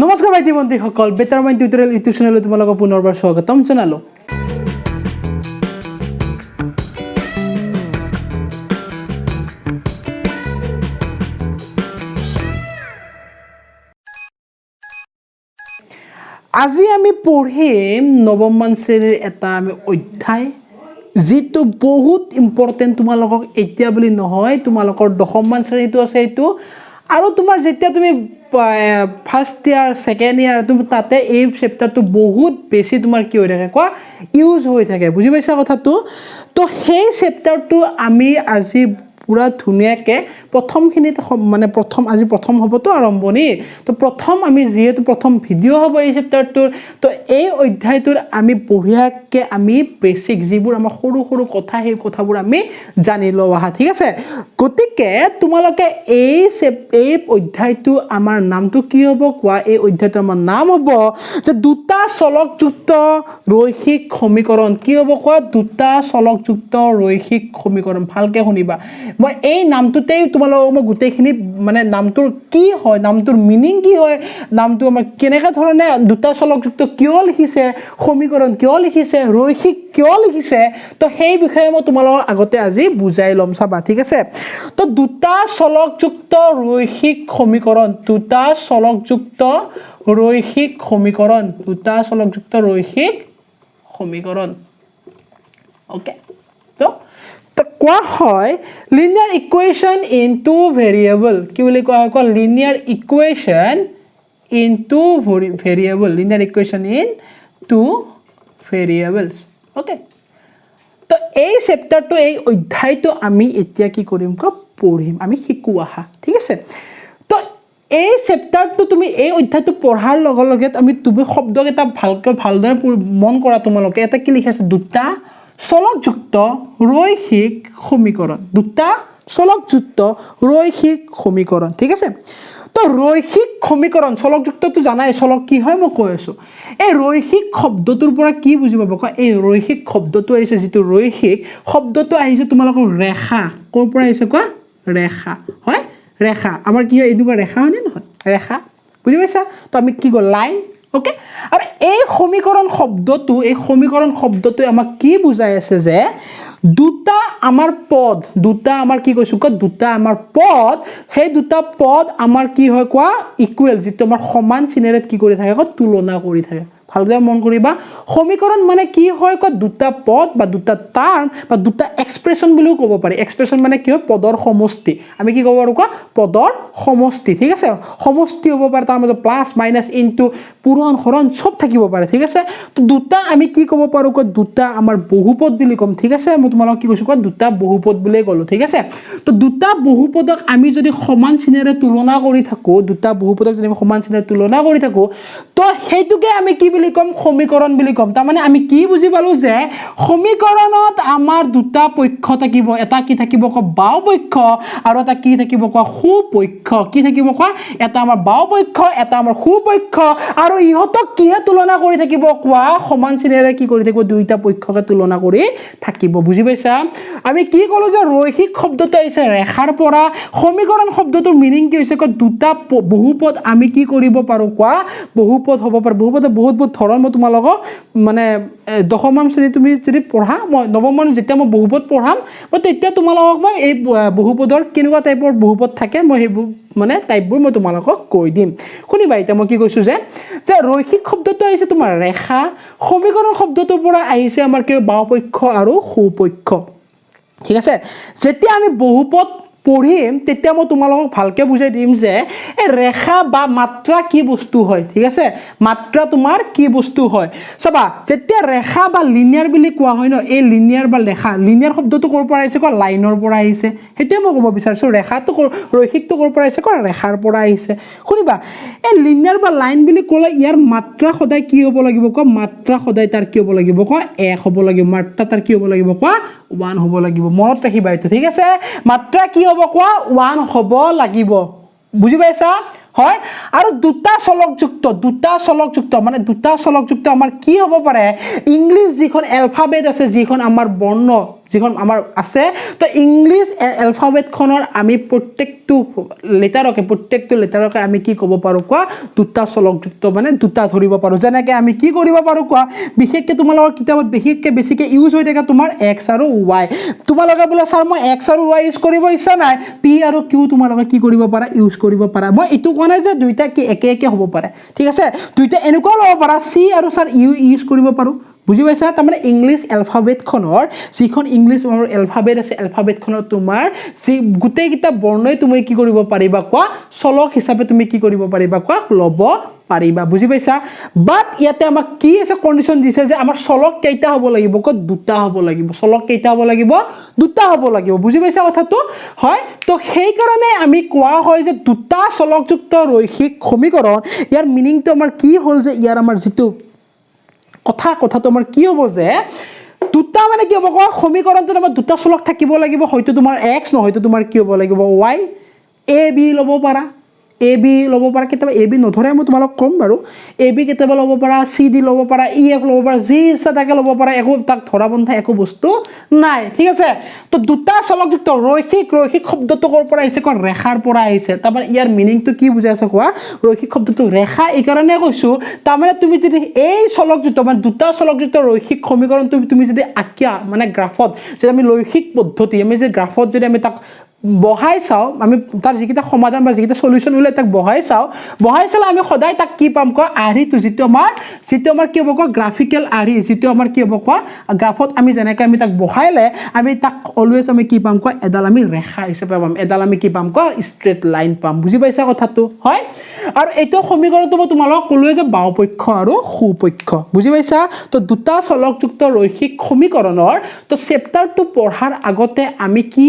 নমস্কাৰ ভাইটি ভণ্টিসকল, better mind tutorial YouTube চেনেললৈ তোমালোকক পুনৰবাৰ স্বাগতম জনালোঁ। আজি আমি পঢ়িম নৱমমান শ্ৰেণীৰ এটা আমি অধ্যায়, যিটো বহুত ইম্পৰ্টেণ্ট তোমালোকক এতিয়া বুলি নহয়, তোমালোকৰ দশমমান শ্ৰেণীটো আছে এইটো, আৰু তোমাৰ যেতিয়া তুমি ফাৰ্ষ্ট ইয়াৰ ছেকেণ্ড ইয়াৰ তুমি তাতে এই চেপ্টাৰটো বহুত বেছি তোমাৰ কি হৈ থাকে কোৱা ইউজ হৈ থাকে, বুজি পাইছা কথাটো? তো সেই চেপ্টাৰটো আমি আজি পুৰা ধুনীয়াকৈ প্ৰথমখিনিত মানে আজি প্ৰথম হ'বতো আৰম্ভণি, তো প্ৰথম আমি যিহেতু প্ৰথম ভিডিঅ' হ'ব এই চেপ্টাৰটোৰ, তো এই অধ্যায়টোৰ আমি বঢ়িয়াকৈ আমি বেছিক যিবোৰ আমাৰ সৰু সৰু কথা সেই কথাবোৰ আমি জানি লওঁ আহা, ঠিক আছে? গতিকে তোমালোকে এই অধ্যায়টো আমাৰ নামটো কি হ'ব কোৱা? এই অধ্যায়টো আমাৰ নাম হ'ব যে দুটা চলকযুক্ত ৰৈখিক সমীকৰণ। কি হ'ব কোৱা? দুটা চলকযুক্ত ৰৈখিক সমীকৰণ। ভালকৈ শুনিবা, মই এই নামটোতেই তোমালোকক মই গোটেইখিনি মানে নামটোৰ কি হয়, নামটোৰ মিনিং কি হয়, নামটো আমাৰ কেনেকৈ ধৰণে দুটা চলকযুক্ত কিয় লিখিছে, সমীকৰণ কিয় লিখিছে, ৰৈখিক কিয় লিখিছে, তো সেই বিষয়ে মই তোমালোকক আগতে আজি বুজাই ল'ম, চাবা, ঠিক আছে? তো দুটা চলকযুক্ত ৰৈখিক সমীকৰণ, দুটা চলকযুক্ত ৰৈখিক সমীকৰণ, দুটা চলকযুক্ত ৰৈখিক সমীকৰণ। অ'কে, তো কোৱা হয় linear equation in two variable. কি বুলি কোৱা হয়? কোৱা linear equation in two variable, linear equation in two variables. Okay, তো এই চেপ্টাৰটো এই অধ্যায়টো আমি এতিয়া কি কৰিম কোৱা? পঢ়িম, আমি শিকো আহা, ঠিক আছে? তো এই চেপ্টাৰটো তুমি এই অধ্যায়টো পঢ়াৰ লগে লগে তুমি শব্দকেইটা ভালদৰে মন কৰা। তোমালোকে এটা কি লিখি আছে? দুটা চলকযুক্ত ৰৈখিক সমীকৰণ, দুটা চলকযুক্ত ৰৈখিক সমীকৰণ, ঠিক আছে? তো ৰৈখিক সমীকৰণ, চলকযুক্তটো জানাই, চলক কি হয় মই কৈ আছোঁ। এই ৰৈখিক শব্দটোৰ পৰা কি বুজি পাব কোৱা? এই ৰৈখিক শব্দটো আহিছে, যিটো ৰৈখিক শব্দটো আহিছে তোমালোকৰ ৰেখা। ক'ৰ পৰা আহিছে কোৱা? ৰেখা, হয়? ৰেখা আমাৰ কি হয়? এইটো ৰেখা হয়নে নহয়? ৰেখা, বুজি পাইছা? তো আমি কি কওঁ? লাইন। অ'কে, আৰু এই সমীকৰণ শব্দটোৱে আমাক কি বুজাই আছে যে দুটা আমাৰ পদ, দুটা আমাৰ কি কৈছোঁ কোৱা? দুটা আমাৰ পদ, সেই দুটা পদ আমাৰ কি হয় কোৱা? ইকুৱেল, যিটো আমাৰ সমান চিনেৰে কি কৰি থাকে কোৱা? তুলনা কৰি থাকে। ভালদৰে মন কৰিবা, সমীকৰণ মানে কি হয় কোৱা? দুটা পদ বা দুটা টাৰ্ম বা দুটা এক্সপ্ৰেছন বুলিও ক'ব পাৰি। এক্সপ্ৰেছন মানে কি হয়? পদৰ সমষ্টি। আমি কি ক'ব পাৰোঁ কোৱা? পদৰ সমষ্টি, ঠিক আছে? সমষ্টি হ'ব পাৰে, তাৰ মাজত প্লাছ মাইনাছ ইনটু পূৰণ হৰণ চব থাকিব পাৰে, ঠিক আছে? তো দুটা আমি কি ক'ব পাৰোঁ কোৱা? দুটা আমাৰ বহুপদ বুলি ক'ম, ঠিক আছে? মই তোমালোকক কি কৈছোঁ কোৱা? দুটা বহুপদ বুলিয়ে ক'লোঁ, ঠিক আছে? তো দুটা বহুপদক আমি যদি সমান চিনেৰে তুলনা কৰি থাকোঁ, দুটা বহুপদক যদি আমি সমান চিনেৰে তুলনা কৰি থাকোঁ, তো সেইটোকে আমি কি বুলি ক'ম? সমীকৰণ বুলি ক'ম। তাৰমানে আমি কি বুজি পালোঁ যে সমীকৰণত আমাৰ দুটা পক্ষ থাকিব, এটা কি থাকিব কোৱা? বাও পক্ষ, আৰু এটা কি থাকিব কোৱা? সুপক্ষ। কি থাকিব কোৱা? এটা আমাৰ বাও পক্ষ, এটা আমাৰ সুপক্ষ, আৰু ইহঁতক কিহে তুলনা কৰি থাকিব কোৱা? সমান চিনেৰে কি কৰি থাকিব? দুইটা পক্ষকে তুলনা কৰি থাকিব, বুজি পাইছা? আমি কি ক'লোঁ যে ৰৈখিক শব্দটো আহিছে ৰেখাৰ পৰা, সমীকৰণ শব্দটোৰ মিনিং কি হৈছে কোৱা? দুটা বহুপদ আমি কি কৰিব পাৰোঁ কোৱা? বহুপদ হ'ব পাৰে। বহুপদৰ বহুত ধৰণ মই তোমালোকক মানে দশমমান শ্ৰেণী তুমি যদি পঢ়া, মই নৱমমান যেতিয়া মই বহুপদ পঢ়াম, মই তেতিয়া তোমালোকক মই এই বহুপদৰ কেনেকুৱা টাইপৰ বহুপদ থাকে মই সেইবোৰ মানে টাইপবোৰ মই তোমালোকক কৈ দিম। শুনিবা এতিয়া মই কি কৈছোঁ যে ৰৈখিক শব্দটো আহিছে তোমাৰ ৰেখা, সমীকৰণ শব্দটোৰ পৰা আহিছে আমাৰ কি? বাওপক্ষ আৰু সুপক্ষ, ঠিক আছে? যেতিয়া আমি বহুপদ পঢ়িম তেতিয়া মই তোমালোকক ভালকৈ বুজাই দিম যে এই ৰেখা বা মাত্ৰা কি বস্তু হয়, ঠিক আছে? মাত্ৰা তোমাৰ কি বস্তু হয় চাবা। যেতিয়া ৰেখা বা লিনিয়াৰ বুলি কোৱা হয় ন, এই লিনিয়াৰ বা ৰেখা, লিনিয়াৰ শব্দটো ক'ৰ পৰা আহিছে কোৱা? লাইনৰ পৰা আহিছে। সেইটোৱে মই ক'ব বিচাৰিছোঁ। ৰেখাটো ৰৈখিকটো ক'ৰ পৰা আহিছে কোৱা? ৰেখাৰ পৰা আহিছে। শুনিবা, এই লিনিয়াৰ বা লাইন বুলি ক'লে ইয়াৰ মাত্ৰা সদায় কি হ'ব লাগিব কোৱা? মাত্ৰা সদায় তাৰ কি হ'ব লাগিব কোৱা? 1 হ'ব লাগিব। মাত্ৰা তাৰ কি হ'ব লাগিব কোৱা? 1 হ'ব লাগিব। মনত ৰাখিবা এইটো, ঠিক আছে? মাত্ৰা কি হ'ব কোৱা? 1 হ'ব লাগিব, বুজি পাইছা? হয়, আৰু দুটা চলকযুক্ত মানে দুটা চলকযুক্ত আমাৰ কি হ'ব পাৰে? ইংলিছ যিখন এলফাবেট আছে, যিখন আমাৰ বৰ্ণ, যিখন আমাৰ আছে তো ইংলিছ এলফাবেটখনৰ আমি প্ৰত্যেকটো লেটাৰকে আমি কি ক'ব পাৰোঁ কোৱা দুটা চলকযুক্ত মানে দুটা ধৰিব পাৰোঁ যেনেকৈ আমি কি কৰিব পাৰোঁ কোৱা বিশেষকৈ তোমালোকৰ কিতাপত বেছিকৈ ইউজ হৈ থাকে তোমাৰ এক্স আৰু ৱাই তোমালোকে বোলে ছাৰ মই এক্স আৰু ৱাই ইউজ কৰিব ইচ্ছা নাই পি আৰু কিউ তোমালোকে কি কৰিব পাৰা ইউজ কৰিব পাৰা মই এইটো কোৱা নাই যে দুইটা কি একে হ'ব পাৰে ঠিক আছে দুইটা এনেকুৱাও ল'ব পাৰা চি আৰু ছাৰ ইউজ কৰিব পাৰোঁ বুজি পাইছা তাৰমানে ইংলিছ এলফাবেটখনৰ যিখন ইংলিছ এলফাবেট আছে এলফাবেটখনৰ তোমাৰ যি গোটেইকেইটা বৰ্ণই তুমি কি কৰিব পাৰিবা কোৱা চলক হিচাপে তুমি কি কৰিব পাৰিবা কোৱা ল'ব পাৰিবা বুজি পাইছা বাট ইয়াতে আমাক কি আছে কণ্ডিশ্যন দিছে যে আমাৰ চলক কেইটা হ'ব লাগিব কোৱা দুটা হ'ব লাগিব চলক কেইটা হ'ব লাগিব দুটা হ'ব লাগিব বুজি পাইছা কথাটো হয় তো সেইকাৰণে আমি কোৱা হয় যে দুটা চলকযুক্ত ৰৈখিক সমীকৰণ ইয়াৰ মিনিংটো আমাৰ কি হ'ল যে ইয়াৰ আমাৰ যিটো কথাটো আমাৰ কি হ'ব যে দুটা মানে কি হ'ব কোৱা সমীকৰণটোত আমাৰ দুটা চলক থাকিব লাগিব হয়তো তোমাৰ এক্স নহয়তো তোমাৰ কি হ'ব লাগিব ৱাই এ বি ল'ব পাৰা এ বি ল'ব পাৰা কেতিয়াবা এ বি নধৰে মই তোমালোক ক'ম বাৰু এ বি কেতিয়াবা ল'ব পাৰা চি ডি ল'ব পাৰা ই এফ ল'ব পাৰা যি ইচ্ছা তাকে ল'ব পাৰা একো তাক ধৰা বন্ধা একো বস্তু নাই ঠিক আছে তো দুটা চলকযুক্ত ৰৈখিক শব্দটো ক'ৰ পৰা আহিছে কোৱা ৰেখাৰ পৰা আহিছে তাৰমানে ইয়াৰ মিনিংটো কি বুজাই আছে কোৱা ৰৈখিক শব্দটো ৰেখা এইকাৰণে কৈছোঁ তাৰমানে তুমি যদি এই চলকযুক্ত মানে দুটা চলকযুক্ত ৰৈখিক সমীকৰণ তুমি যদি আঁকিয়া মানে গ্ৰাফত যদি আমি লৈখিক পদ্ধতি আমি যে গ্ৰাফত যদি আমি তাক বহাই চাওঁ আমি তাৰ যিকেইটা সমাধান বা যিকেইটা সলিউশ্যন ওলাই তাক বহাই চালে আমি সদায় তাক কি পাম কোৱা আৰ্হিটো যিটো আমাৰ কি হ'ব কোৱা গ্ৰাফিকেল আৰ্হি যিটো আমাৰ কি হ'ব কোৱা গ্ৰাফত আমি যেনেকৈ আমি তাক বহাইলে আমি তাক অলৱেজ আমি কি পাম কোৱা এডাল আমি ৰেখা হিচাপে পাম এডাল আমি কি পাম কোৱা ষ্ট্ৰেট লাইন পাম বুজি পাইছা কথাটো হয় আৰু এইটো সমীকৰণটো মই তোমালোকক ক'লোৱে যে বাওঁপক্ষ আৰু সোঁপক্ষ বুজি পাইছা তো দুটা চলকযুক্ত ৰৈখিক সমীকৰণৰ তো চেপ্টাৰটো পঢ়াৰ আগতে আমি কি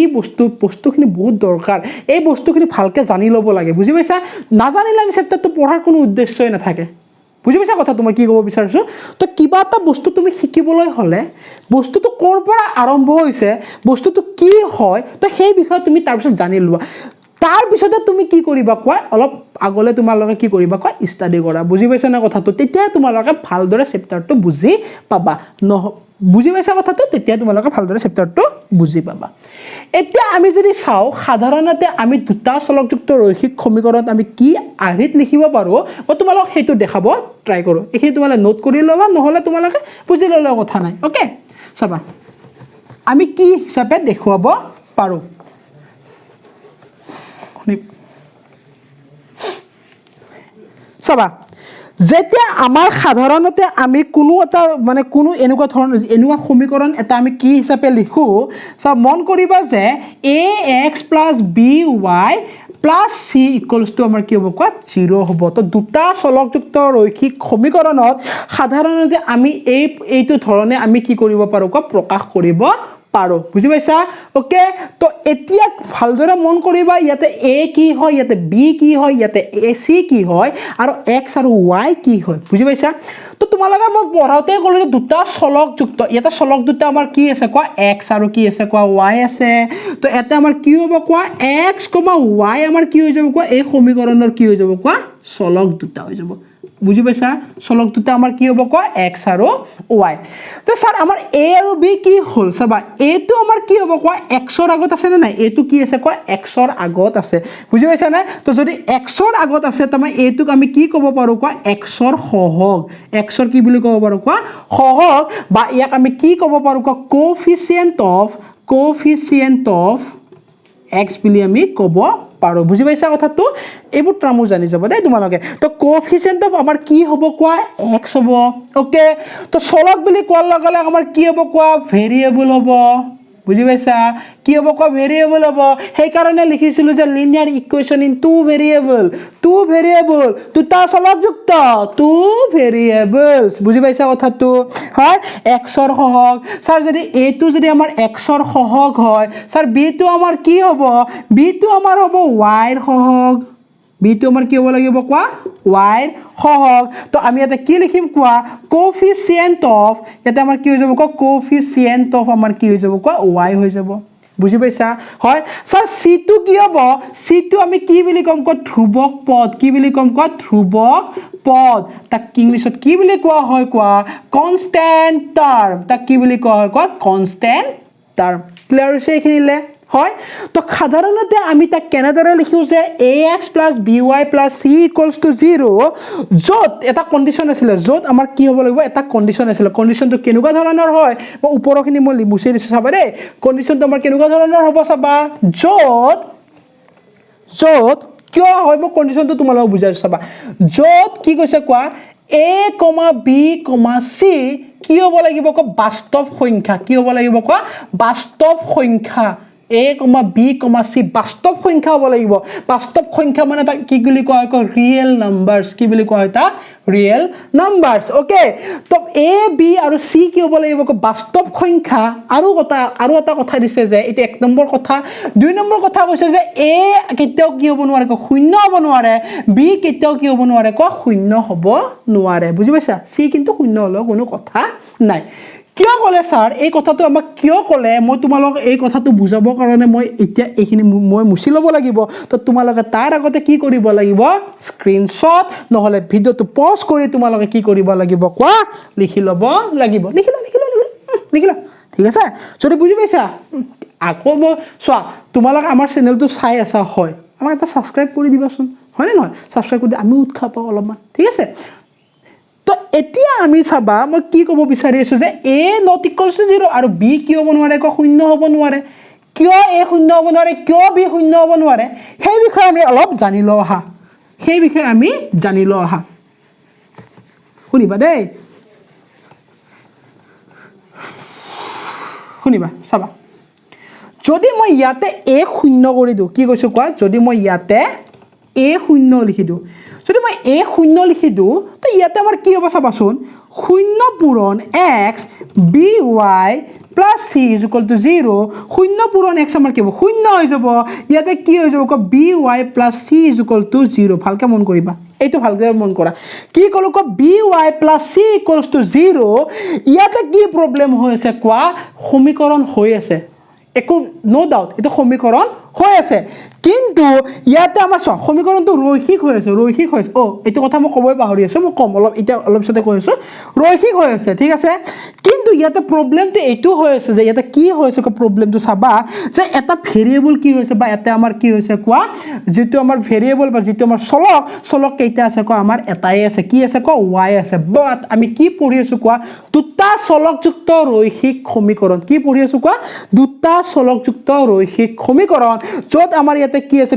বস্তুখিনি বহুত দৰকাৰ এই বস্তুখিনি ভালকৈ জানি ল'ব লাগে বুজি পাইছা নাজানিলে আমি চেপ্টাৰটো পঢ়াৰ কোনো উদ্দেশ্যই নাথাকে বুজি পাইছা কথাটো মই কি ক'ব বিচাৰিছোঁ তো কিবা এটা বস্তু তুমি শিকিবলৈ হ'লে বস্তুটো ক'ৰ পৰা আৰম্ভ হৈছে বস্তুটো কি হয় তো সেই বিষয়ে তুমি তাৰপিছত জানি লোৱা তাৰপিছতে তুমি কি কৰিবা কোৱা অলপ আগলৈ তোমালোকে কি কৰিবা কোৱা ষ্টাডি কৰা বুজি পাইছা না কথাটো তেতিয়া তোমালোকে ভালদৰে চেপ্টাৰটো বুজি পাবা বুজি পাইছা কথাটো তেতিয়া তোমালোকে ভালদৰে চেপ্টাৰটো বুজি পাবা এতিয়া আমি যদি চাওঁ সাধাৰণতে আমি দুটা চলকযুক্ত ৰৈখিক সমীকৰণত আমি কি আৰ্হিত লিখিব পাৰোঁ মই তোমালোকক সেইটো দেখাব ট্ৰাই কৰোঁ এইখিনি তোমালোকে নোট কৰি ল'বা নহ'লে তোমালোকে বুজি ল'লেও কথা নাই অ'কে চাবা আমি কি হিচাপে দেখুৱাব পাৰোঁ চাবা যেতিয়া আমাৰ সাধাৰণতে আমি কোনো এটা মানে কোনো এনেকুৱা সমীকৰণ এটা আমি কি হিচাপে লিখোঁ চাব মন কৰিবা যে A X plus B Y plus C equals to আমাৰ কি হ'ব কোৱা 0 হ'ব তো দুটা চলকযুক্ত ৰৈখিক সমীকৰণত সাধাৰণতে আমি এইটো ধৰণে আমি কি কৰিব পাৰোঁ কোৱা প্ৰকাশ কৰিব পাৰোঁ বুজি পাইছা ওকে তো এতিয়া ভালদৰে মন কৰিবা ইয়াতে এ কি হয় ইয়াতে বি কি হয় ইয়াতে এ চি কি হয় আৰু এক্স আৰু ৱাই কি হয় বুজি পাইছা তো তোমালোকে মই পঢ়াওঁতে ক'লোঁ যে দুটা চলকযুক্ত ইয়াতে চলক দুটা আমাৰ কি আছে কোৱা এক্স আৰু কি আছে কোৱা ৱাই আছে তো ইয়াতে আমাৰ কি হ'ব কোৱা এক্স কমা ৱাই আমাৰ কি হৈ যাব কোৱা এই সমীকৰণৰ কি হৈ যাব কোৱা চলক দুটা হৈ যাব বুজি পাইছা চলক দুটা আমাৰ কি হ'ব কোৱা এক্স আৰু ৱাই তো ছাৰ আমাৰ এ আৰু বি কি হ'ল চাবা এটো আমাৰ কি হ'ব কোৱা এক্সৰ আগত আছে নে নাই এইটো কি আছে কোৱা এক্সৰ আগত আছে বুজি পাইছা নে তো যদি এক্সৰ আগত আছে তাৰমানে এইটোক আমি কি ক'ব পাৰোঁ কোৱা এক্সৰ সহগ এক্সৰ কি বুলি ক'ব পাৰোঁ কোৱা সহগ বা ইয়াক আমি কি ক'ব পাৰোঁ কোৱা কোফিচিয়েণ্ট অফ এক্স বুলি আমি ক'ব পাৰোঁ বুজি পাইছা কথাটো এইবোৰ টাৰ্মো জানি যাব দেই তোমালোকে তো কোফিচিয়েণ্ট অফ আমাৰ কি হ'ব কোৱা এক্স হ'ব ওকে তো চলক বুলি কোৱাৰ লগে লগে আমাৰ কি হ'ব কোৱা ভেৰিয়েবল হ'ব বুজি পাইছা কি হ'ব কোৱা ভেৰিয়েবল হ'ব সেইকাৰণে লিখিছিলোঁ যে linear equation in two variable দুটা চলকযুক্ত টু ভেৰিয়েবলছ বুজি পাইছা কথাটো হয় এক্সৰ সহগ ছাৰ যদি এটো যদি আমাৰ এক্সৰ সহগ হয় ছাৰ বিটো আমাৰ কি হ'ব বিটো আমাৰ হ'ব ৱাইৰ সহগ বিটো আমাৰ কি হ'ব লাগিব কোৱা ৱাইৰ সহগ তো আমি ইয়াতে কি লিখিম কোৱা কোফিচিয়েণ্ট অফ ইয়াতে আমাৰ কি হৈ যাব কোৱা কোফিচিয়েণ্ট অফ আমাৰ কি হৈ যাব কোৱা ৱাই হৈ যাব বুজি পাইছা হয় ছাৰ চিটো কি হ'ব চিটো আমি কি বুলি ক'ম কোৱা ধ্ৰুৱক পদ কি বুলি ক'ম কোৱা ধ্ৰুৱক পদ তাক ইংলিছত কি বুলি কোৱা হয় কোৱা কনষ্টেণ্ট টাৰ্ম তাক কি বুলি কোৱা হয় কোৱা কনষ্টেণ্ট টাৰ্ম ক্লিয়াৰ হৈছে এইখিনিলে হয় তো সাধাৰণতে আমি তাক কেনেদৰে লিখো যে ax + by + c = 0 য'ত এটা কণ্ডিশ্যন আছিলে য'ত আমাৰ কি হ'ব লাগিব এটা কণ্ডিশ্যন আছিলে কণ্ডিশ্যনটো কেনেকুৱা ধৰণৰ হয় মই ওপৰখিনি মই মুছি দিছোঁ চাবা দেই কণ্ডিশ্যনটো আমাৰ কেনেকুৱা ধৰণৰ হ'ব চাবা য'ত কিয় হয় মই কণ্ডিশ্যনটো তোমালোকক বুজাইছোঁ চাবা য'ত কি কৈছে কোৱা a, b, c কি হ'ব লাগিব কোৱা বাস্তৱ সংখ্যা কি হ'ব লাগিব কোৱা বাস্তৱ সংখ্যা a, b, c বাস্তৱ সংখ্যা হ'ব লাগিব বাস্তৱ সংখ্যা মানে তাক কি বুলি কোৱা হয় ৰিয়েল নাম্বাৰছ কি বুলি কোৱা হয় তাক ৰিয়েল নাম্বাৰছ ওকে তো a, b আৰু c কি হ'ব লাগিব বাস্তৱ সংখ্যা আৰু এটা কথা দিছে যে এটা এক নম্বৰ কথা দুই নম্বৰ কথা কৈছে যে a কেতিয়াও কি হ'ব নোৱাৰে শূন্য হ'ব নোৱাৰে b কেতিয়াও কি হ'ব নোৱাৰে শূন্য হ'ব নোৱাৰে বুজি পাইছা c কিন্তু শূন্য হ'লেও কোনো কথা নাই কিয় ক'লে স্যাৰ এই কথাটো আমাক কিয় ক'লে মই তোমালোক এই কথাটো বুজাবৰ কাৰণে মই এতিয়া এইখিনি মই মুছি ল'ব লাগিব তো তোমালোকে তাৰ আগতে কি কৰিব লাগিব স্ক্ৰীনশ্বট নহলে ভিডিঅ'টো পজ কৰি তোমালোকে কি কৰিব লাগিব কোৱা লিখি ল'ব লাগিব লিখি ল ঠিক আছে যদি বুজি পাইছা আকৌ মই চোৱা তোমালোক আমাৰ চেনেলটো চাই আছা হয় আমাক এটা সাবস্ক্ৰাইব কৰি দিবাচোন হয় নে নহয় সাবস্ক্ৰাইব কৰি আমি উৎসাহ পাওঁ অলপমান ঠিক আছে তো এতিয়া আমি চাবা মই কি ক'ব বিচাৰি আছো যে a = 0 আৰু b কি হ'ব নোৱাৰে শূন্য হ'ব নোৱাৰে কিয় a শূন্য হ'ব নোৱাৰে কিয় b শূন্য হ'ব নোৱাৰে সেই বিষয়ে আমি অলপ জানি লওঁ আহা শুনিবা দেই শুনিবা চাবা যদি মই ইয়াতে a শূন্য কৰি দিওঁ কি কৈছো কোৱা যদি মই ইয়াতে a শূন্য লিখি দিওঁ যদি মই a শূন্য লিখি দিওঁ তো ইয়াতে আমাৰ কি হ'ব চাবাচোন 0 পূৰণ x by + c = 0 0 পূৰণ x আমাৰ কি হ'ব 0 হৈ যাব ইয়াতে কি হৈ যাব by + c = 0 ভালকে মন কৰিবা এইটো ভালকে মন কৰা কি ক'লো by + c = 0 ইয়াতে কি প্ৰবলেম হৈ আছে কোৱা সমীকৰণ হৈ আছে একো নো ডাউট এটা সমীকৰণ হৈ আছে কিন্তু ইয়াতে আমাৰ সমীকৰণটো ৰৈখিক হৈ আছে এইটো কথা মই ক'বই পাহৰি আছো মই কম অলপ পিছতে কৈ আছো ৰৈখিক হৈ আছে ঠিক আছে কিন্তু ইয়াতে প্ৰবলেমটো এইটো হৈ আছে যে ইয়াতে কি হৈছে প্ৰবলেমটো চাবা যে এটা ভেৰিয়েবল কি হৈছে বা এটা আমাৰ কি হৈছে কোৱা যেটো আমাৰ ভেৰিয়েবল বা যেটো আমাৰ চলক কেইটা আছে কোৱা আমাৰ এটাই আছে কি আছে কোৱা y আছে বাট আমি কি পঢ়ি আছো কোৱা দুটা চলকযুক্ত ৰৈখিক সমীকৰণ কি পঢ়ি আছো কোৱা দুটা চলকযুক্ত ৰৈখিক সমীকৰণ য'ত আমাৰ ইয়াতে কি আছে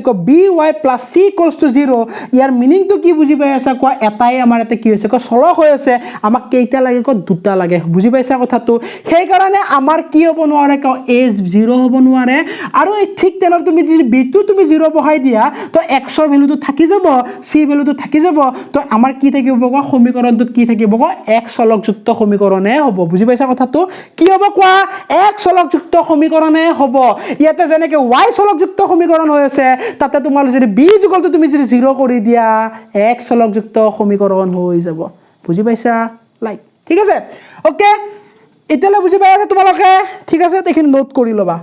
by + c = 0 ইয়াৰ মিনিংটো কি বুজি পাই আছা কোৱা এটাই আমাৰ ইয়াতে কি হৈছে চলক হৈ আছে আমাক কেইটা লাগে দুটা লাগে বুজি পাইছা কথাটো সেই কাৰণে আমাৰ কি হ'ব নোৱাৰে a 0 হ'ব নোৱাৰে আৰু ঠিক তেনৰ তুমি যদি b টো তুমি 0 বহাই দিয়া তো x ৰ ভ্যালুটো থাকি যাব c ভ্যালুটো থাকি যাব তো আমাৰ কি থাকিব সমীকৰণটোত কি থাকিব x চলকযুক্ত সমীকৰণে হ'ব বুজি পাইছা কথাটো কি হ'ব কোৱা x চলকযুক্ত সমীকৰণে হ'ব ইয়াতে যেনেকৈ y চলকযুক্ত সমীকৰণ হৈ আছে তাতে তোমাৰ যদি b = তুমি যদি 0 কৰি দিয়া x চলকযুক্ত সমীকৰণ হৈ যাব বুজি পাইছা লাইক ঠিক আছে ওকে এতিয়ালৈ বুজি পাই আছা তোমালোকে ঠিক আছে এইখিনি নোট কৰি ল'বা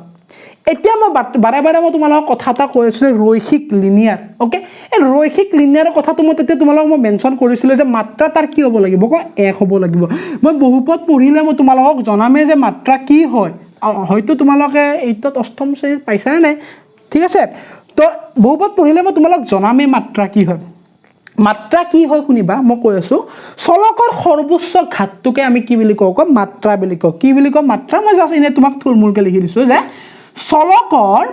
এতিয়া মই বাৰে মই তোমালোকক কথা এটা কৈ আছো যে ৰৈখিক লিনিয়াৰ ওকে এই ৰৈখিক লিনিয়াৰৰ কথাটো মই তেতিয়া তোমালোকক মই মেনশ্যন কৰিছিলোঁ যে মাত্ৰা তাৰ কি হ'ব লাগিব এক হ'ব লাগিব মই বহুপদ পঢ়িলে মই তোমালোকক জনামে যে মাত্ৰা কি হয় হয়তো তোমালোকে এইটোত অষ্টম শ্ৰেণীত পাইছানে নাই ঠিক আছে তো বহুপদ পঢ়িলে মই তোমালোকক জনামে মাত্ৰা কি হয় শুনিবা মই কৈ আছো চলকৰ সৰ্বোচ্চ ঘাতটোকে আমি কি বুলি কওঁ মাত্ৰা বুলি কওঁ কি বুলি কওঁ মাত্ৰা মই জাস্ট এনে তোমাক থুলমূলকৈ লিখি দিছো যে চলকৰ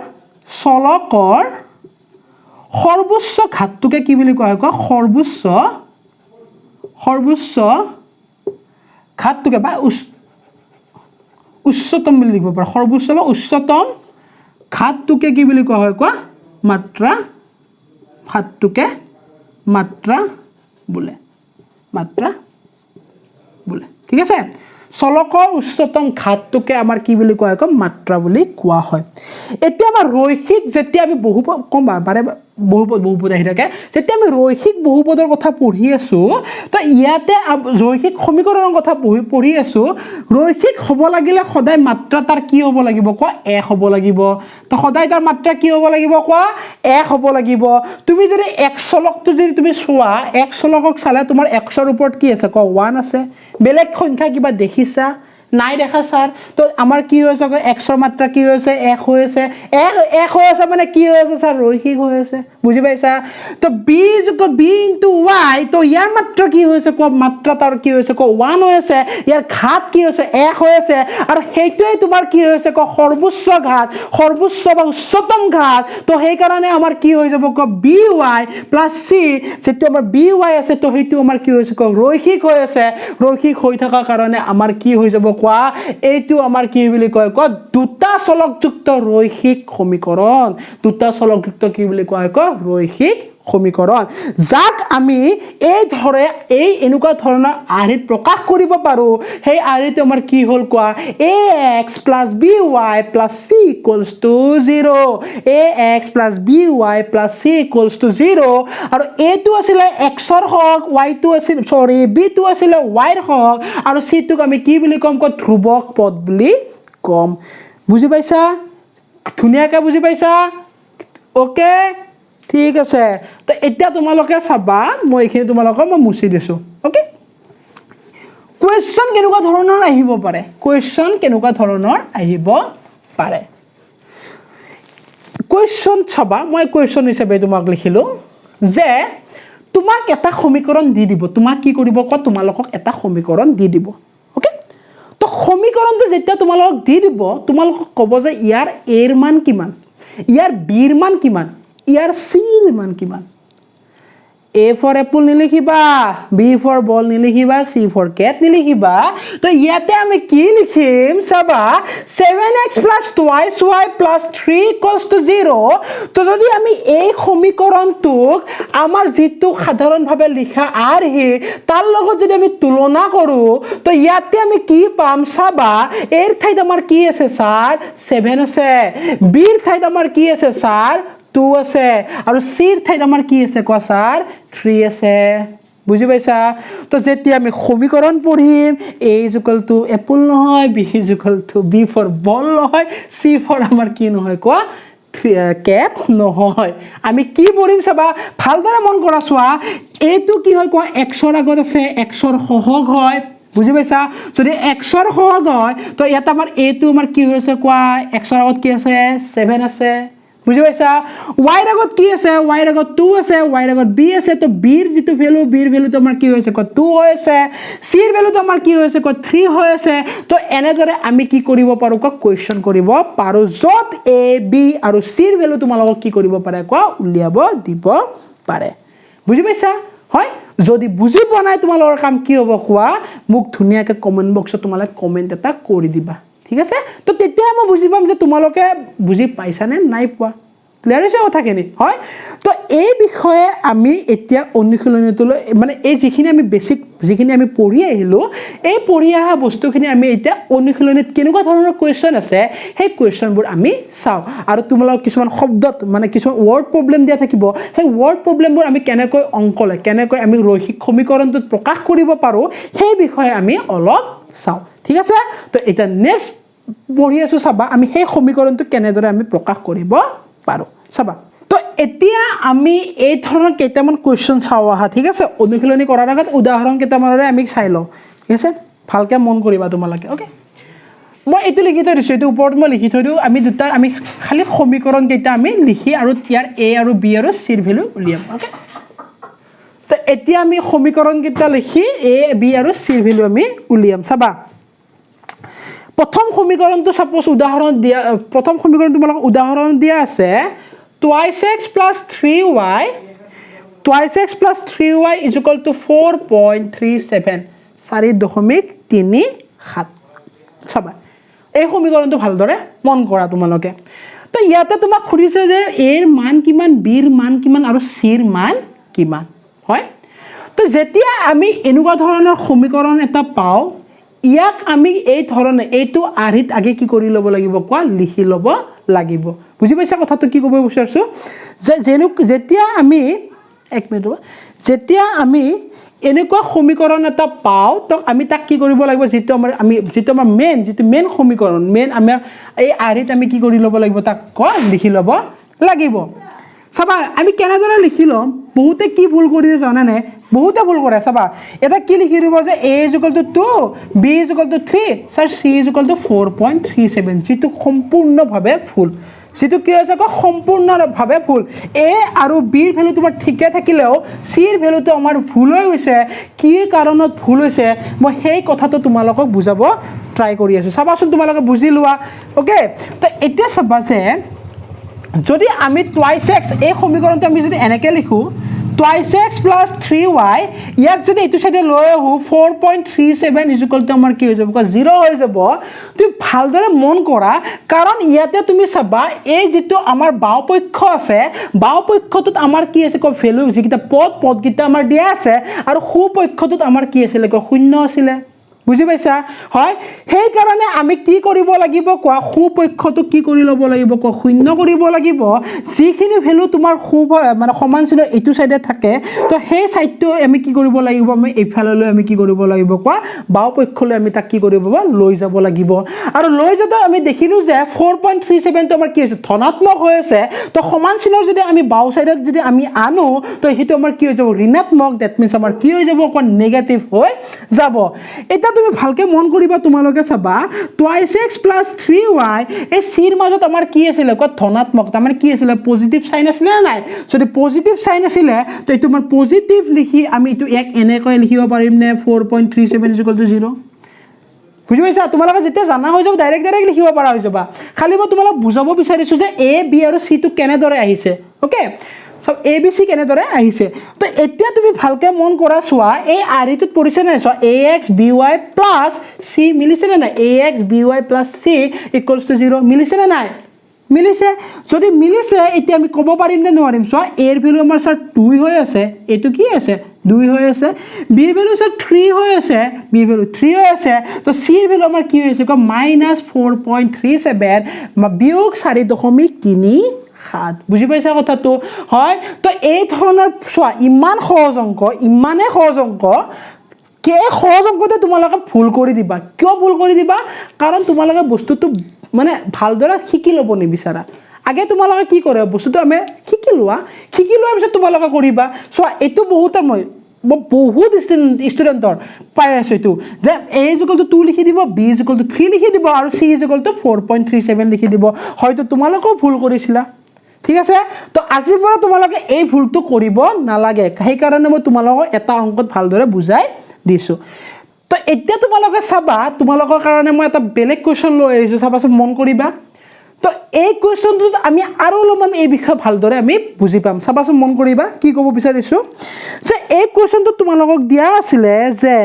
সৰ্বোচ্চ ঘাতটোকে কি বুলি কোৱা হয় সৰ্বোচ্চ ঘাতটোকে বা উচ্চতম বুলি লিখিব পাৰা সৰ্বোচ্চ বা উচ্চতম ঘাতটোকে কি বুলি কোৱা হয় কোৱা মাত্ৰা ঘাতটোকে মাত্ৰা বোলে ঠিক আছে চলকৰ উচ্চতম ঘাতটোকে আমাৰ কি বুলি কোৱা হয় মাত্ৰা বুলি কোৱা হয় এতিয়া আমাৰ ৰৈখিক যেতিয়া আমি বহুপদ বহুপদ আহি থাকে যেতিয়া আমি ৰৈখিক বহুপদৰ কথা পঢ়ি আছো তো ইয়াতে ৰৈখিক সমীকৰণৰ কথা পঢ়ি আছো ৰৈখিক হ'ব লাগিলে সদায় মাত্ৰা তাৰ কি হ'ব লাগিব কোৱা এক হ'ব লাগিব তো সদায় তাৰ মাত্ৰা কি হ'ব লাগিব কোৱা এক হ'ব লাগিব তুমি যদি এক চলকটো যদি তুমি চোৱা এক চলকক চালে তোমাৰ x ৰ ওপৰত কি আছে কোৱা 1 আছে বেলেগ সংখ্যা কিবা দেখিছা নাই দেখা স্যাৰ তো আমাৰ কি হয়েছে এক্সৰ মাত্ৰা কি হয়েছে এক হয়েছে এক হয়েছে মানে কি হয়েছে স্যার রৈখিক হয়েছে বুঝি পাইছা তো বি ইনটু ওয়াই তো ইয়ার মাত্ৰা কি হয়েছে মাত্ৰা তাৰ কি হয়েছে 1 হয়েছে ইয়াৰ ঘাত কি হয়েছে এক হয়েছে আৰু সেইটোই তোমাৰ কি হয়েছে সৰ্বোচ্চ ঘাত সৰ্বোচ্চ বা উচ্চতম ঘাত তো সেই কাৰণে আমাৰ কি হৈ যাব বি ওয়াই প্লাস সি যেটো আমাৰ বি ওয়াই আছে তো সেইটো আমাৰ কি হৈছে ৰৈখিক হৈ আছে ৰৈখিক হৈ থকা কাৰণে আমাৰ কি হৈ যাব কোৱা এইটো আমাৰ কি বুলি কয় দুটা চলকযুক্ত ৰৈখিক সমীকৰণ দুটা চলকযুক্ত কি বুলি কয় ৰৈখিক সমীকৰণ যাক আমি এই এনেকুৱা ধৰণৰ আৰ্হিত প্ৰকাশ কৰিব পাৰো সেই আৰ্হিটো আমাৰ কি হ'ল কোৱা ax + by + c = 0 ax + by + c = 0 আৰু এটো আছিল x ৰ হক y টো আছিল b টো আছিল y ৰ হক আৰু c টোক আমি কি বুলি কম ধ্ৰুৱক পদ বুলি কম বুজি পাইছা ধুনিয়াকৈ বুজি পাইছা ওকে ঠিক আছে তো এতিয়া তোমালোকে চাবা মই এখিনি তোমালোকক মই মুছি দিছো ওকে কোৱেশ্চন কেনেকুৱা ধৰণৰ আহিব পাৰে কোৱেশ্চন কেনেকুৱা ধৰণৰ আহিব পাৰে কোৱেশ্চন চাবা মই কোৱেশ্চন হিচাপে তোমাক লিখিলো যে তোমাক এটা সমীকৰণ দি দিব তোমাক কি কৰিব তোমালোকক এটা সমীকৰণ দি দিব ওকে তো সমীকৰণটো যেতিয়া তোমালোকক দি দিব তোমালোকক ক'ব যে ইয়াৰ a ৰ মান কিমান ইয়াৰ b ৰ মান কিমান ইয়াৰ c ৰ মান কিমান A for apple নিলিখিবা B for ball নিলিখিবা C for cat নিলিখিবা তো ইয়াতে আমি কি লিখিম চাবা 7x + 2y + 3 = 0 তো যদি আমি এই সমীকৰণটোক আমাৰ যেটো সাধাৰণভাৱে লিখা আৰ্হি তাৰ লগত যদি আমি তুলনা কৰো তো ইয়াতে আমি কি পাম চাবা এৰ ঠাইত আমাৰ কি আছে স্যাৰ 7 আছে B ৰ ঠাইত আমাৰ কি আছে স্যাৰ 2 আছে আৰু c ৰ ঠাইত আমাৰ কি আছে কোৱা স্যাৰ 3 আছে বুজি পাইছা তো যেতিয়া আমি সমীকৰণ পঢ়িম a = apple নহয় b = b for ball নহয় c for আমাৰ কি নহয় কোৱা cat নহয় আমি কি পঢ়িম চাবা ভালদৰে মন কৰা চোৱা এইটো কি হয় কোৱা x ৰ আগত আছে x ৰ সহগ হয় বুজি পাইছা যদি x ৰ সহগ হয় তো ইয়াত আমাৰ a টো আমাৰ কি হৈছে কোৱা x ৰ আগত কি আছে 7 আছে বুজি পাইছা y ৰ আগত কি আছে y ৰ আগত 2 আছে y ৰ আগত b আছে তো b ৰ যেটো ভ্যালু b ৰ ভ্যালুটো আমাৰ কি হৈছে 2 হৈ আছে c ৰ ভ্যালুটো আমাৰ কি হৈছে 3 হৈ আছে তো এনেদৰে আমি কি কৰিব পাৰো কোৱেশ্চন কৰিব পাৰো যত a b আৰু c ৰ ভ্যালু তোমালোকক কি কৰিব পাৰে উলিয়াব দিব পাৰে বুজি পাইছা হয় যদি বুজি পোৱা নাই তোমালোকৰ কাম কি হ'ব কোৱা মোক ধুনিয়াকৈ কমেন্ট বক্সত তোমালোকে কমেন্ট এটা কৰি দিবা ঠিক আছে তো তেতিয়া মই বুজি পাম যে তোমালোকে বুজি পাইছা নে নাই পোৱা ক্লিয়াৰ হৈছে কথাখিনি হয় তো এই বিষয়ে আমি এতিয়া অনুশীলনীটোলৈ মানে এই যিখিনি আমি বেসিক যিখিনি আমি পঢ়ি আহিলো এই পঢ়ি অহা বস্তুখিনি আমি এতিয়া অনুশীলনীত কেনেকুৱা ধৰণৰ কোৱেশ্চন আছে সেই কোৱেশ্চনবোৰ আমি চাও আৰু তোমালোক কিছুমান শব্দত মানে কিছুমান ওয়াৰ্ড প্ৰবলেম দিয়া থাকিব সেই ওয়াৰ্ড প্ৰবলেমবোৰ আমি কেনেকৈ অংকলে কেনেকৈ আমি ৰৈখিক সমীকৰণটোত প্ৰকাশ কৰিব পাৰো সেই বিষয়ে আমি অলপ চাও ঠিক আছে তো এটা নেক্সট পঢ়ি আছো চাবা আমি সেই সমীকৰণটো কেনেদৰে আমি প্ৰকাশ কৰিব পাৰো চাবা তো এতিয়া আমি এই ধৰণৰ কেইটামান কোৱেশ্চন চাও আহা ঠিক আছে অনুশীলনী কৰাৰ আগত উদাহৰণ কেইটামানৰে আমি চাই লও ঠিক আছে ভালকৈ মন কৰিবা তোমালোকে ওকে মই এটো লিখি থৈ দিছো এটো ওপৰত মই লিখি থৈ দিও আমি দুটা আমি খালি সমীকৰণ কেইটা আমি লিখি আৰু ইয়াৰ a আৰু b আৰু c ৰ ভ্যালু উলিয়াম ওকে তো এতিয়া আমি সমীকৰণ কেইটা লিখি a b আৰু c ৰ ভ্যালু আমি উলিয়াম চাবা প্ৰথম সমীকৰণটো সাপোজ উদাহৰণ দিয়া প্ৰথম সমীকৰণ তোমালোক উদাহৰণ দিয়া আছে 2x + 3y 2x + 3y = 4.37 4.37 চাবা এই সমীকৰণটো ভালদৰে মন কৰা তোমালোকে তো ইয়াতে তোমাক খুৰিছে যে a ৰ মান কিমান b ৰ মান কিমান আৰু c ৰ মান কিমান হয় তো যেতিয়া আমি এনেকুৱা ধৰণৰ সমীকৰণ এটা পাও ইয়াক আমি এই ধৰণে এইটো আৰ্হিত আগে কি কৰি লব লাগিব কোৱা লিখি লব লাগিব বুজি পাইছা কথাটো কি ক'ব বিচাৰিছো যে যেতিয়া আমি এক মিনিট যেতিয়া আমি এনেকুৱা সমীকৰণ এটা পাও তো আমি তাক কি কৰিব লাগিব যেটো আমাৰ মেইন সমীকৰণ মেইন আমাৰ এই আৰ্হিত আমি কি কৰি লব লাগিব তাক লিখি লব লাগিব চাবা আমি কেনেদৰে লিখি ল'ম বহুতে কি ভুল কৰি দিয়ে জানানে বহুতে ভুল কৰে চাবা এটা কি লিখি দিব যে a = 2 b = 3 স্যার c = 4.37 যেটো সম্পূৰ্ণভাৱে ভুল যেটো কি হৈছে ক সম্পূৰ্ণভাৱে ভুল a আৰু b ৰ ভ্যালু তোমাৰ ঠিকে থাকিলেও c ৰ ভ্যালুটো আমাৰ ভুল হৈ গৈছে কি কাৰণত ভুল হৈছে মই সেই কথাটো তোমালোকক বুজাব ট্ৰাই কৰি আছো চাবাচোন তোমালোকে বুজি লোৱা ওকে তো এতিয়া চাবা যে যদি আমি twice x এই সমীকৰণটো আমি যদি এনেকৈ লিখো twice x plus 3y ইয়াক যদি এইটো সাইডে লৈ আহো 4.37 = আমাৰ কি হৈ যাব 0 হৈ যাব তুমি ভালদৰে মন কৰা কাৰণ ইয়াতে তুমি চাবা এই যেটো আমাৰ বাওপক্ষ আছে বাওপক্ষটোত আমাৰ কি আছে ভ্যালু যিকিটা পদকিটা আমাৰ দিয়া আছে আৰু সোপক্ষটোত আমাৰ কি আছিল 0 আছিল বুজি পাইছা হয় সেই কাৰণে আমি কি কৰিব লাগিব কোৱা সোপক্ষটো কি কৰি লব লাগিব ক 0 কৰিব লাগিব যিখিনি ভ্যালু তোমাৰ মানে সমান চিনৰ এইটো সাইডে থাকে তো সেই সাইডটো আমি কি কৰিব লাগিব আমি এইফাললৈ আমি কি কৰিব লাগিব কোৱা বাওপক্ষলৈ আমি তাক কি কৰিব লৈ যাব লাগিব আৰু লৈ যাতে আমি দেখিলো যে 4.37 তো আমাৰ কি আছে ধনাত্মক হৈ আছে তো সমান চিনৰ যদি আমি বাও সাইডত যদি আমি আনো তো হেতু আমাৰ কি হৈ যাব ঋণাত্মক দ্যাট মিন্স আমাৰ কি হৈ যাব ক নেগেটিভ হৈ যাব এটা তুমি ভালকে মন কৰিবা তোমালোকে চাবা twice x plus 3y এই c ৰ মাজত আমাৰ কি আছিল ক ধনাত্মক তাৰ মানে কি আছিল পজিটিভ সাইন আছিল না নাই যদি পজিটিভ সাইন আছিল তো এটো আমাৰ পজিটিভ লিখি আমি এটো এক এনেকৈ লিখিব পাৰিম নে 4.37 = 0 বুজি পাইছা তোমালোকে যেতিয়া জানা হৈ যাব ডাইৰেক্ট লিখিব পাৰা হৈ যাবা খালি মই তোমালোক বুজাব বিচাৰিছো যে a b আৰু c টো কেনেদৰে আহিছে ওকে সব a b c কেনেদৰে আহিছে তো এতিয়া তুমি ভালকে মন কৰা চোৱা এই আৰিটোত পৰিছে নাই চোৱা ax by plus c মিলিছে না নাই ax by plus c = 0 মিলিছে না নাই মিলিছে যদি মিলিছে এতিয়া আমি ক'ব পাৰিম নে নোৱাৰিম চোৱা a ৰ ভ্যালু আমাৰ স্যার 2 হৈ আছে এটো কি আছে 2 হৈ আছে b ৰ ভ্যালু স্যাৰ 3 হৈ আছে b ৰ ভ্যালু 3 হৈ আছে তো c ৰ ভ্যালু আমাৰ কি হৈছে ক -4.37 বিয়োগ 4.3 7 বুজি পাইছা কথাটো হয় তো এই ধৰণৰ চোৱা ইমান সহজ অংক ইমানে সহজ অংক কে সহজ অংকতে তোমালোকে ভুল কৰি দিবা কিয় ভুল কৰি দিবা কাৰণ তোমালোকে বস্তুটো মানে ভালদৰে শিকি ল'ব নিবিচাৰা আগে তোমালোকে কি কৰে বস্তুটো আমি শিকি লোৱাৰ পিছত তোমালোকে কৰিবা চোৱা এটো বহুত মই বহুত ষ্টুডেন্টৰ পাই আছো এটো যে a = 2 লিখি দিব b = 3 লিখি দিব আৰু c = 4.37 লিখি দিব হয়তো তোমালোকেও ভুল কৰিছিলা ঠিক আছে তো আজিৰ পৰা তোমালোকে এই ভুলটো কৰিব নালাগে সেই কাৰণে মই তোমালোকক এটা অংকত ভালদৰে বুজাই দিছো তো এতিয়া তোমালোকে চাবা তোমালোকৰ কাৰণে মই এটা বেলেগ কোৱেশ্চন লৈ আহিছো চাবাচোন মন কৰিবা তো এই কোৱেশ্চনটোত আমি আৰু অলপমান এই বিষয় ভালদৰে আমি বুজি পাম চাবাচোন মন কৰিবা কি ক'ব বিচাৰিছো যে এই কোৱেশ্চনটো তোমালোকক দিয়া আছিল যে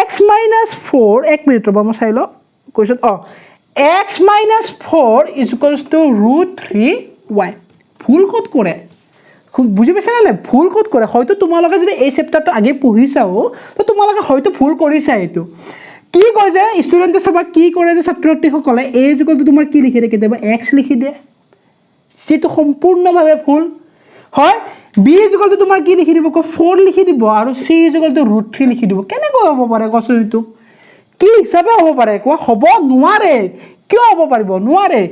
x - 4 এক মিনিট ৰবা মই চাই ল কোৱেশ্চন x - 4 = √3y ভুল ক'ত কৰে বুজি পাইছা না ভুল ক'ত কৰে হয়তো তোমালোকে যদি এই চেপ্টাৰটো আগে পঢ়িছাও তো তোমালোকে হয়তো ভুল কৰিছা এটো কি কয় যে ষ্টুডেন্টে সবা কি কৰে যে ছাত্ৰছাত্ৰীসকলে a = তোমাৰ কি লিখি দিয়ে কেতিয়াবা x লিখি দিয়ে যেটো সম্পূৰ্ণভাৱে ভুল হয় b = তোমাৰ কি লিখি দিব 4 লিখি দিব আৰু c = √3 লিখি দিব কেনেকৈ হ'ব পাৰে কোৱাচোন এটো কি হিচাপে হ'ব পাৰে কোৱা হ'ব নোৱাৰে কিয় হ'ব পাৰিব নোৱাৰে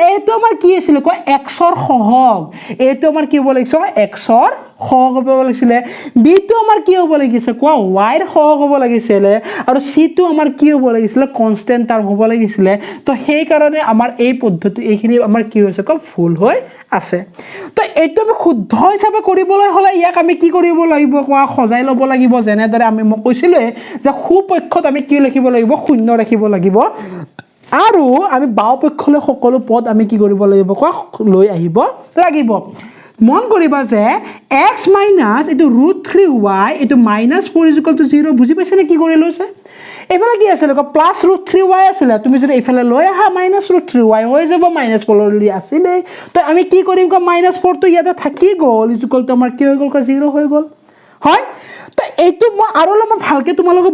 এইটো আমাৰ কি আছিল কোৱা x ৰ সহগ এইটো আমাৰ কি হ'ব লাগিছে x ৰ সহগ হ'ব লাগিছিল b টো আমাৰ কি হ'ব লাগিছে কোৱা y ৰ সহগ হ'ব লাগিছিল আৰু c টো আমাৰ কি হ'ব লাগিছিল কনস্ট্যান্ট টাৰ্ম হ'ব লাগিছিল তো সেই কাৰণে আমাৰ এই পদ্ধতি এইখিনি আমাৰ কি হৈছে কোৱা ভুল হৈ আছে তো এইটো আমি শুদ্ধ হিচাপে কৰিবলৈ হলে ইয়াক আমি কি কৰিব লাগিব কোৱা সজাই ল'ব লাগিব যেনেদৰে আমি মই কৈছিলো যে সোপক্ষত আমি কি লিখিব লাগিব 0 ৰাখিব লাগিব আৰু আমি বাওপক্ষলৈ সকলো পদ আমি কি কৰিব লাগিব কোৱা লৈ আহিব লাগিব মন কৰিবা যে x - এটো √3y এটো -4 = 0 বুজি পাইছা নে কি কৰি লৈছে এফালে কি আছিল প্লাস √3y আছিল তুমি যদি এফালে লৈ আহা -√3y হৈ যাব -4 লি আছিল তো আমি কি কৰিম -4 তো ইয়াতে থাকি গ'ল = আমাৰ কি হৈ গ'ল 0 হৈ গ'ল হয় তো এইটো মই আৰু অলপমান ভালকে তোমালোকক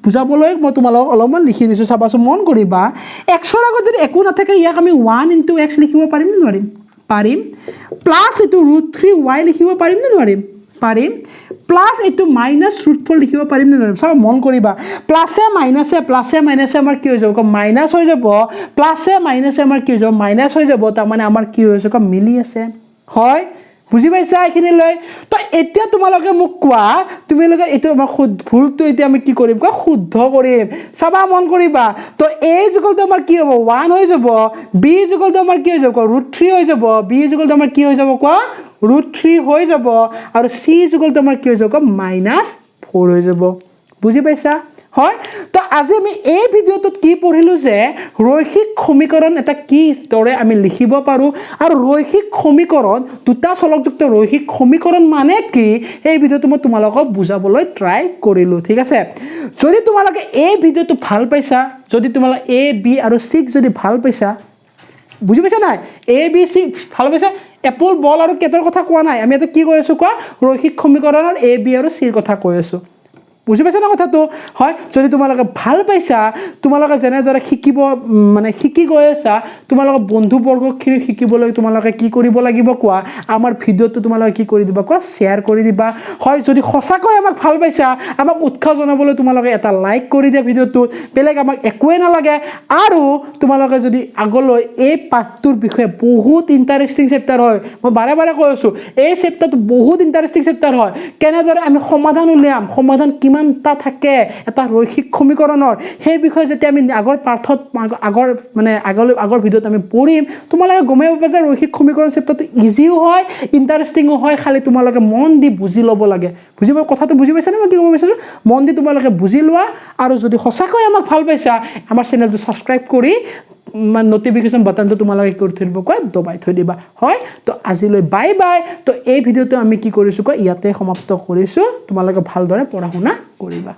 বুজাবলৈ মই তোমালোকক অলপমান লিখি দিছো চাবাচোন মন কৰিবা x ৰ আগত যদি একো নাথাকে ইয়াক আমি 1 * x লিখিব পাৰিম নে নোৱাৰিম পাৰিম প্লাস এটো √3y লিখিব পাৰিম নে নোৱাৰিম পাৰিম প্লাছ এইটো মাইনাছ ৰুট 4 লিখিব পাৰিম নে নোৱাৰিম চাব মন কৰিবা প্লাছে মাইনাছে আমাৰ কি হৈ যাব মাইনাছ হৈ যাব প্লাছে মাইনাছে আমাৰ কি হৈ যাব মাইনাছ হৈ যাব তাৰমানে আমাৰ কি হৈ যাব মিলি আছে হয় বুজি পাইছা এইখিনিলৈ তো এতিয়া তোমালোকে মোক কোৱা তোমালোকে এইটো আমাৰ ভুলটো এতিয়া আমি কি কৰিম কোৱা শুদ্ধ কৰিম চাবা মন কৰিবা তো a ইকুৱেলটো আমাৰ কি হ'ব 1 হৈ যাব b ইকুৱেলটো আমাৰ কি হৈ যাব √3 হৈ যাব b ইকুৱেলটো আমাৰ কি হৈ যাব কোৱা √3 হৈ যাব আৰু c ইকুৱেলটো আমাৰ কি হৈ যাব -4 হৈ যাব বুজি পাইছা হয় তো আজি আমি এই ভিডিওটোত কি পঢ়িলো যে ৰৈখিক সমীকৰণ এটা কি দৰে আমি লিখিব পাৰো আৰু ৰৈখিক সমীকৰণ দুটা চলকযুক্ত ৰৈখিক সমীকৰণ মানে কি এই ভিডিওটো মই তোমালোকক বুজাবলৈ ট্ৰাই কৰিলো ঠিক আছে যদি তোমালোকে এই ভিডিওটো ভাল পাইছা যদি তোমালোকে a b আৰু c যদি ভাল পাইছা বুজি পাইছা নাই a b c ভাল পাইছা এপল বল আৰু কেটৰ কথা কোৱা নাই আমি এটা কি কৈ আছো কোৱা ৰৈখিক সমীকৰণৰ a b আৰু c ৰ কথা কৈ আছো বুজি পাইছা না কথাটো হয় যদি তোমালোকে ভাল পাইছা তোমালোকে যেনেদৰে শিকিব মানে শিকি গৈ আছা তোমালোকে বন্ধুবৰ্গখিনি শিকিবলৈ তোমালোকে কি কৰিব লাগিব কোৱা আমাৰ ভিডিওটো তোমালোকে কি কৰি দিবা কোৱা শেয়াৰ কৰি দিবা হয় যদি সঁচাকৈ আমাক ভাল পাইছা আমাক উৎসাহ জনাবলৈ তোমালোকে এটা লাইক কৰি দিয়া ভিডিওটো বেলেগ আমাক একোৱে নালাগে আৰু তোমালোকে যদি আগলৈ এই পাঠটোৰ বিষয়ে বহুত ইন্টাৰেষ্টিং চেপ্টাৰ হয় মই বাৰে বাৰে কৈ আছো এই চেপ্টাৰটো বহুত ইন্টাৰেষ্টিং চেপ্টাৰ হয় কেনেদৰে আমি সমাধান উলিয়াম সমাধান কিমানটা থাকে এটা ৰৈখিক সমীকৰণৰ সেই বিষয়ে যেতিয়া আমি আগৰ পাঠত আগৰ ভিডিওত আমি পঢ়িম তোমালোকে গমে পাবা যে ৰৈখিক সমীকৰণ চেপ্টাৰটো ইজিও হয় ইন্টাৰেষ্টিংও হয় খালি তোমালোকে মন দি বুজি ল'ব লাগে বুজি পাই কথাটো বুজি পাইছা নে মই কি ক'ব বিচাৰিছো মন দি তোমালোকে বুজি লোৱা আৰু যদি সঁচাকৈ আমাক ভাল পাইছা আমাৰ চেনেলটো সাবস্ক্ৰাইব কৰি নোটিফিকেশন বাটনটো তোমালোকে কৰি থৈ দিব কোৱা দবাই থৈ দিবা হয় তো আজিলৈ বাই বাই তো এই ভিডিওটো আমি কি কৰিছো কোৱা ইয়াতে সমাপ্ত কৰিছো তোমালোকে ভালদৰে পঢ়া শুনা কৰিবা